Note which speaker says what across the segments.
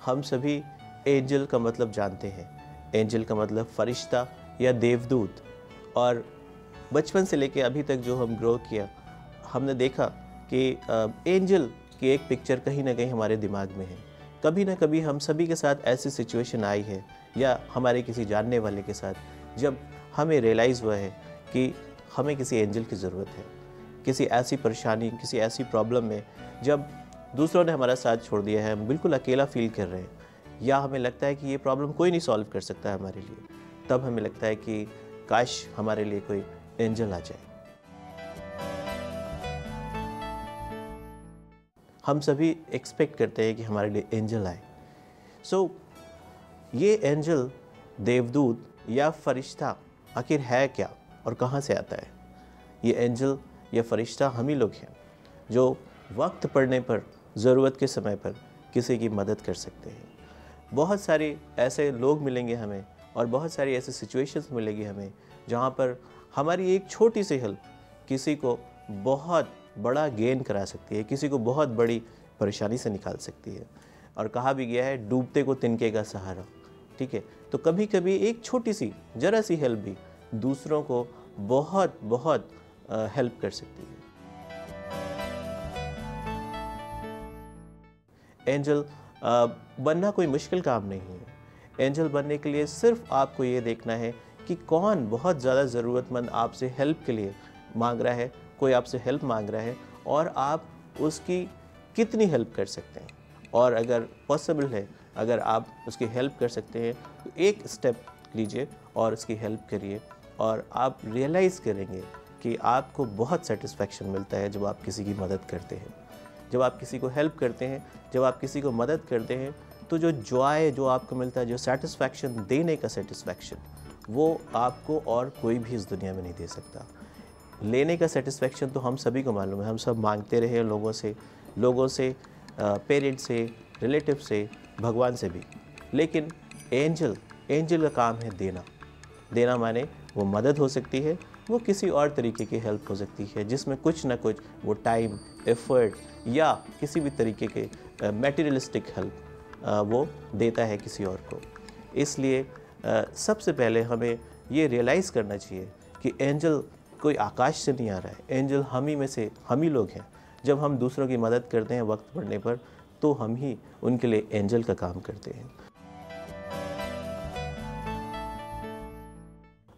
Speaker 1: हम सभी एंजल का मतलब जानते हैं। एंजल का मतलब फरिश्ता या देवदूत। और बचपन से लेके अभी तक जो हम ग्रो किया, हमने देखा कि एंजल की एक पिक्चर कहीं ना कहीं हमारे दिमाग में है। कभी ना कभी हम सभी के साथ ऐसी सिचुएशन आई है या हमारे किसी जानने वाले के साथ, जब हमें रियलाइज़ हुआ है कि हमें किसी एंजल की ज़रूरत है। किसी ऐसी परेशानी, किसी ऐसी प्रॉब्लम में जब दूसरों ने हमारा साथ छोड़ दिया है, हम बिल्कुल अकेला फील कर रहे हैं, या हमें लगता है कि ये प्रॉब्लम कोई नहीं सॉल्व कर सकता है हमारे लिए, तब हमें लगता है कि काश हमारे लिए कोई एंजल आ जाए। हम सभी एक्सपेक्ट करते हैं कि हमारे लिए एंजल आए। सो ये एंजल, देवदूत या फरिश्ता आखिर है क्या और कहाँ से आता है? ये एंजल या फरिश्ता हम ही लोग हैं जो वक्त पड़ने पर, ज़रूरत के समय पर किसी की मदद कर सकते हैं। बहुत सारे ऐसे लोग मिलेंगे हमें और बहुत सारी ऐसी सिचुएशंस मिलेगी हमें जहाँ पर हमारी एक छोटी सी हेल्प किसी को बहुत बड़ा गेन करा सकती है, किसी को बहुत बड़ी परेशानी से निकाल सकती है। और कहा भी गया है, डूबते को तिनके का सहारा। ठीक है, तो कभी कभी एक छोटी सी जरा सी हेल्प भी दूसरों को बहुत बहुत हेल्प कर सकती है। एंजल बनना कोई मुश्किल काम नहीं है। एंजल बनने के लिए सिर्फ आपको ये देखना है कि कौन बहुत ज़्यादा ज़रूरतमंद आपसे हेल्प के लिए मांग रहा है, कोई आपसे हेल्प मांग रहा है, और आप उसकी कितनी हेल्प कर सकते हैं। और अगर पॉसिबल है, अगर आप उसकी हेल्प कर सकते हैं, तो एक स्टेप लीजिए और उसकी हेल्प करिए, और आप रियलाइज़ करेंगे कि आपको बहुत सेटिस्फेक्शन मिलता है जब आप किसी की मदद करते हैं। जब आप किसी को हेल्प करते हैं, जब आप किसी को मदद करते हैं, तो जो जॉय जो आपको मिलता है, जो सेटिस्फेक्शन, देने का सेटिस्फेक्शन, वो आपको और कोई भी इस दुनिया में नहीं दे सकता। लेने का सेटिस्फेक्शन तो हम सभी को मालूम है, हम सब मांगते रहे लोगों से, पेरेंट्स से, रिलेटिव से, भगवान से भी। लेकिन एंजल का काम है देना माने वो मदद हो सकती है, वो किसी और तरीके की हेल्प हो सकती है, जिसमें कुछ ना कुछ वो टाइम, एफर्ट या किसी भी तरीके के मटेरियलिस्टिक हेल्प वो देता है किसी और को। इसलिए सबसे पहले हमें ये रियलाइज़ करना चाहिए कि एंजल कोई आकाश से नहीं आ रहा है। एंजल हम ही में से हम ही लोग हैं। जब हम दूसरों की मदद करते हैं वक्त पड़ने पर, तो हम ही उनके लिए एंजल का काम करते हैं।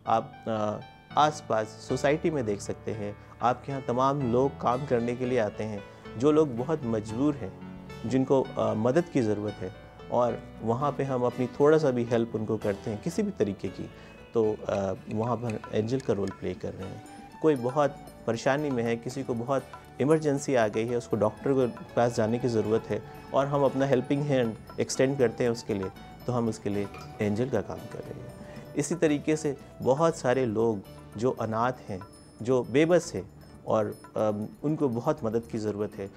Speaker 1: आप आसपास सोसाइटी में देख सकते हैं, आपके यहाँ तमाम लोग काम करने के लिए आते हैं, जो लोग बहुत मजबूर हैं, जिनको मदद की ज़रूरत है, और वहाँ पे हम अपनी थोड़ा सा भी हेल्प उनको करते हैं किसी भी तरीके की, तो वहाँ पर एंजल का रोल प्ले कर रहे हैं। कोई बहुत परेशानी में है, किसी को बहुत इमरजेंसी आ गई है, उसको डॉक्टर के पास जाने की ज़रूरत है, और हम अपना हेल्पिंग हैंड एक्सटेंड करते हैं उसके लिए, तो हम उसके लिए एंजल का काम कर रहे हैं। इसी तरीके से बहुत सारे लोग जो अनाथ हैं, जो बेबस हैं, और उनको बहुत मदद की ज़रूरत है,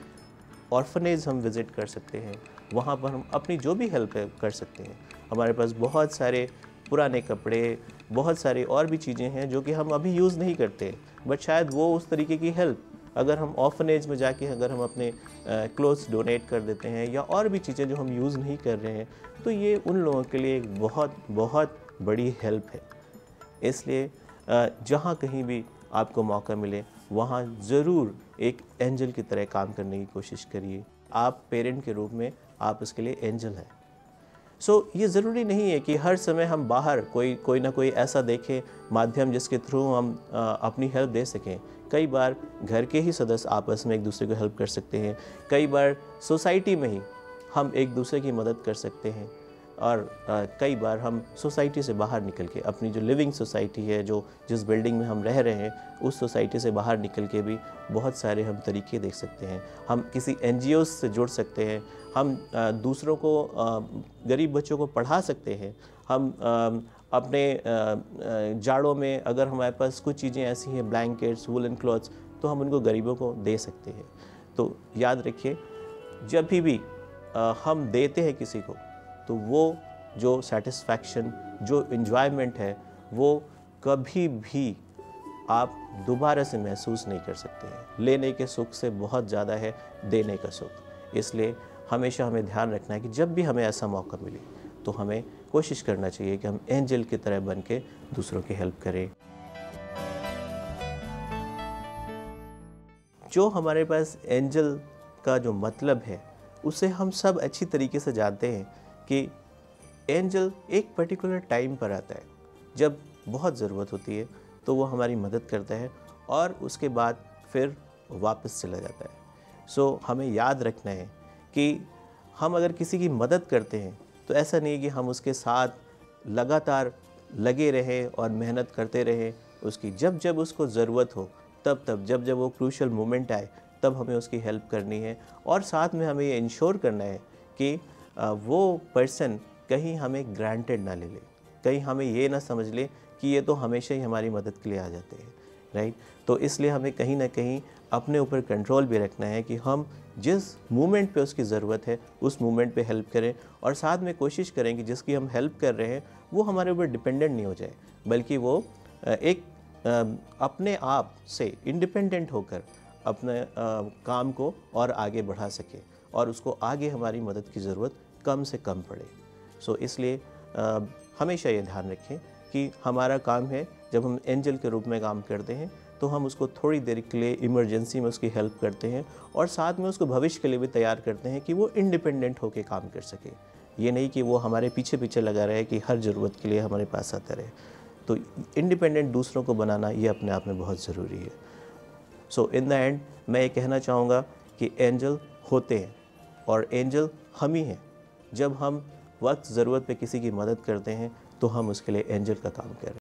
Speaker 1: ऑर्फनेज हम विज़िट कर सकते हैं, वहाँ पर हम अपनी जो भी हेल्प है कर सकते हैं। हमारे पास बहुत सारे पुराने कपड़े, बहुत सारी और भी चीज़ें हैं जो कि हम अभी यूज़ नहीं करते, बट शायद वो उस तरीके की हेल्प अगर हम ऑर्फनेज में जाके अगर हम अपने क्लोथ्स डोनेट कर देते हैं, या और भी चीज़ें जो हम यूज़ नहीं कर रहे हैं, तो ये उन लोगों के लिए एक बहुत बहुत बड़ी हेल्प है। इसलिए जहाँ कहीं भी आपको मौका मिले, वहाँ ज़रूर एक एंजल की तरह काम करने की कोशिश करिए। आप पेरेंट के रूप में आप उसके लिए एंजल हैं। सो ये ज़रूरी नहीं है कि हर समय हम बाहर कोई ना कोई ऐसा देखें माध्यम जिसके थ्रू हम अपनी हेल्प दे सकें। कई बार घर के ही सदस्य आपस में एक दूसरे को हेल्प कर सकते हैं, कई बार सोसाइटी में ही हम एक दूसरे की मदद कर सकते हैं, और कई बार हम सोसाइटी से बाहर निकल के, अपनी जो लिविंग सोसाइटी है, जो जिस बिल्डिंग में हम रह रहे हैं, उस सोसाइटी से बाहर निकल के भी बहुत सारे हम तरीके देख सकते हैं। हम किसी एनजीओ से जुड़ सकते हैं, हम दूसरों को, गरीब बच्चों को पढ़ा सकते हैं, हम अपने जाड़ों में अगर हमारे पास कुछ चीज़ें ऐसी हैं, ब्लैंकेट्स, वुलन क्लॉथ्स, तो हम उनको गरीबों को दे सकते हैं। तो याद रखिए, जब भी हम देते हैं किसी को, तो वो जो सेटिस्फैक्शन, जो एंजॉयमेंट है, वो कभी भी आप दोबारा से महसूस नहीं कर सकते हैं। लेने के सुख से बहुत ज़्यादा है देने का सुख। इसलिए हमेशा हमें ध्यान रखना है कि जब भी हमें ऐसा मौका मिले तो हमें कोशिश करना चाहिए कि हम एंजल की तरह बन के दूसरों की हेल्प करें। जो हमारे पास एंजल का जो मतलब है उसे हम सब अच्छी तरीके से जानते हैं कि एंजल एक पर्टिकुलर टाइम पर आता है, जब बहुत ज़रूरत होती है तो वो हमारी मदद करता है और उसके बाद फिर वापस चला जाता है। सो हमें याद रखना है कि हम अगर किसी की मदद करते हैं तो ऐसा नहीं कि हम उसके साथ लगातार लगे रहें और मेहनत करते रहें उसकी। जब जब उसको ज़रूरत हो तब जब जब वो क्रूशल मोमेंट आए तब हमें उसकी हेल्प करनी है। और साथ में हमें ये इंश्योर करना है कि वो पर्सन कहीं हमें ग्रांटेड ना ले ले, कहीं हमें ये ना समझ ले कि ये तो हमेशा ही हमारी मदद के लिए आ जाते हैं, राइट। तो इसलिए हमें कहीं ना कहीं अपने ऊपर कंट्रोल भी रखना है कि हम जिस मूवमेंट पे उसकी ज़रूरत है उस मूवमेंट पे हेल्प करें, और साथ में कोशिश करें कि जिसकी हम हेल्प कर रहे हैं वो हमारे ऊपर डिपेंडेंट नहीं हो जाए, बल्कि वो एक अपने आप से इंडिपेंडेंट होकर अपने काम को और आगे बढ़ा सके और उसको आगे हमारी मदद की ज़रूरत कम से कम पड़े। सो इसलिए हमेशा ये ध्यान रखें कि हमारा काम है, जब हम एंजल के रूप में काम करते हैं तो हम उसको थोड़ी देर के लिए इमरजेंसी में उसकी हेल्प करते हैं और साथ में उसको भविष्य के लिए भी तैयार करते हैं कि वो इंडिपेंडेंट होकर काम कर सके। ये नहीं कि वो हमारे पीछे पीछे लगा रहे कि हर ज़रूरत के लिए हमारे पास आता रहे। तो इंडिपेंडेंट दूसरों को बनाना ये अपने आप में बहुत ज़रूरी है। सो इन द एंड मैं ये कहना चाहूँगा कि एंजल होते हैं और एंजल हम ही हैं। जब हम वक्त ज़रूरत पे किसी की मदद करते हैं तो हम उसके लिए एंजल का काम कर रहे हैं।